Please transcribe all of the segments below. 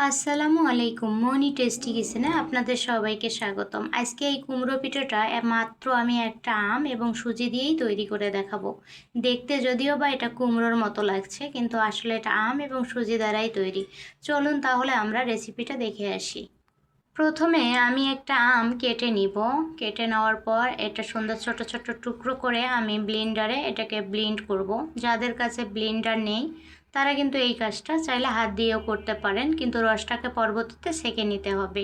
আসসালামু আলাইকুম। মনি টেস্টি কিচেনে আপনাদের সবাইকে স্বাগতম। আজকে এই কুমড়ো পিঠাটা মাত্র আমি একটা আম এবং সুজি দিয়েই তৈরি করে দেখাবো। দেখতে যদিও বা এটা কুমড়োর মতো লাগছে, কিন্তু আসলে এটা আম এবং সুজি দ্বারাই তৈরি। চলুন তাহলে আমরা রেসিপিটা দেখে আসি। প্রথমে আমি একটা আম কেটে নিব। কেটে নেওয়ার পর এটা সুন্দর ছোট ছোট টুকরো করে আমি ব্লেন্ডারে এটাকে ব্লেন্ড করব। যাদের কাছে ব্লেন্ডার নেই তারা কিন্তু এই কাজটা চাইলে হাত দিয়েও করতে পারেন, কিন্তু রসটাকে পরবর্তীতে সেঁকে নিতে হবে।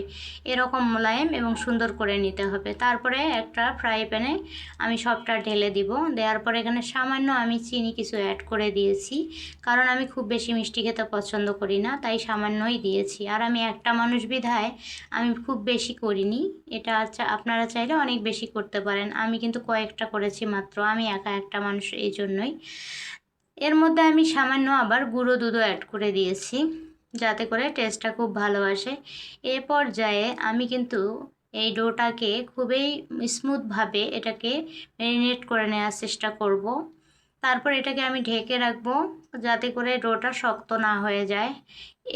এরকম মোলায়েম এবং সুন্দর করে নিতে হবে। তারপরে একটা ফ্রাই প্যানে আমি সবটা ঢেলে দিব। দেওয়ার পরে এখানে সামান্য আমি চিনি কিছু অ্যাড করে দিয়েছি, কারণ আমি খুব বেশি মিষ্টি খেতে পছন্দ করি না, তাই সামান্যই দিয়েছি। আর আমি একটা মানুষ বিধায় আমি খুব বেশি করিনি। এটা আপনারা চাইলে অনেক বেশি করতে পারেন, আমি কিন্তু কয়েকটা করেছি মাত্র, আমি একা একটা মানুষ এই জন্যই। এর মধ্যে আমি সামান্য আবার গুঁড়ো দুধও অ্যাড করে দিয়েছি, যাতে করে টেস্টটা খুব ভালো আসে। এ পর্যায়ে আমি কিন্তু এই ডোটাকে খুবই স্মুথভাবে এটাকে ম্যারিনেট করে নেওয়ার চেষ্টা করব। তারপর এটাকে আমি ঢেকে রাখবো, যাতে করে ডোটা শক্ত না হয়ে যায়।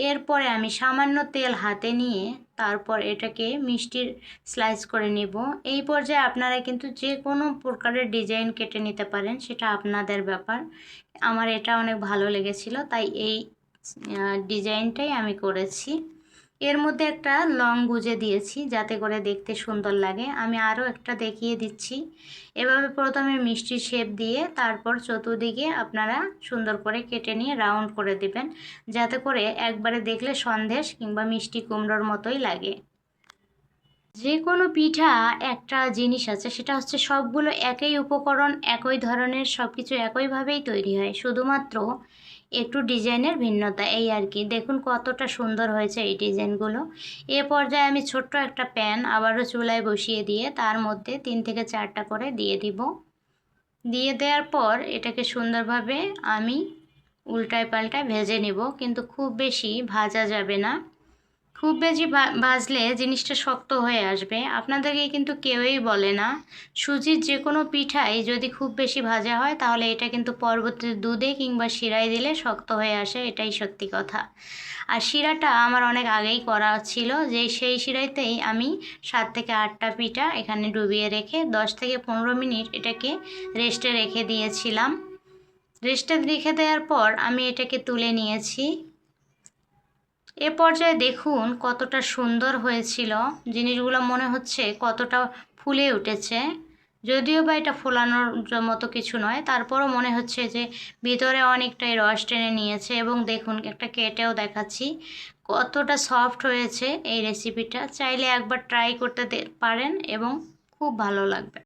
এরপরে আমি সামান্য তেল হাতে নিয়ে তারপর এটাকে মিষ্টির স্লাইস করে নিব। এই পর্যায়ে আপনারা কিন্তু যে কোনো প্রকারের ডিজাইন কেটে নিতে পারেন, সেটা আপনাদের ব্যাপার। আমার এটা অনেক ভালো লেগেছিল, তাই এই ডিজাইনটাই আমি করেছি। এর মধ্যে একটা লং গুজে দিয়েছি, যাতে করে দেখতে সুন্দর লাগে। আমি আরও একটা দেখিয়ে দিচ্ছি। এভাবে প্রথমে মিষ্টি শেপ দিয়ে তারপর চতুর্দিকে আপনারা সুন্দর করে কেটে নিয়ে রাউন্ড করে দিবেন, যাতে করে একবারে দেখলে সন্দেশ কিংবা মিষ্টি কুমড়োর মতোই লাগে। যে কোনো পিঠা একটা জিনিস আছে, সেটা হচ্ছে সবগুলো একই উপকরণ, একই ধরনের, সব কিছু একইভাবেই তৈরি হয়, শুধুমাত্র একটু ডিজাইনের ভিন্নতা, এই আর কি। দেখুন কতটা সুন্দর হয়েছে এই ডিজাইনগুলো। এ পর্যায়ে আমি ছোট্ট একটা প্যান আবারও চুলায় বসিয়ে দিয়ে তার মধ্যে 3 থেকে 4টা করে দিয়ে দিব। দিয়ে দেওয়ার পর এটাকে সুন্দরভাবে আমি উল্টায় পাল্টায় ভেজে নেব, কিন্তু খুব বেশি ভাজা যাবে না। খুব বেশি ভাজলে জিনিসটা শক্ত হয়ে আসবে। আপনাদেরকে কিন্তু কেউই বলে না সুজির যে কোনো পিঠাই যদি খুব বেশি ভাজা হয় তাহলে এটা কিন্তু পরবর্তীতে দুধে কিংবা শিরায় দিলে শক্ত হয়ে আসে, এটাই সত্যি কথা। আর শিরাটা আমার অনেক আগেই করা ছিল, যে সেই শিরাইতেই আমি 7 থেকে 8টা পিঠা এখানে ডুবিয়ে রেখে 10 থেকে 15 মিনিট এটাকে রেস্টে রেখে দিয়েছিলাম। রেস্টে রেখে দেওয়ার পর আমি এটাকে তুলে নিয়েছি। এ পর্যায়ে দেখুন কতটা সুন্দর হয়েছিল জিনিসগুলো, মনে হচ্ছে কতটা ফুলে উঠেছে। যদিও বা এটা ফোলানোর মতো কিছু নয়, তারপরও মনে হচ্ছে যে ভিতরে অনেকটাই রস টেনে নিয়েছে। এবং দেখুন একটা কেটেও দেখাচ্ছি কতটা সফট হয়েছে এই রেসিপিটা। চাইলে একবার ট্রাই করতে পারেন এবং খুব ভালো লাগবে।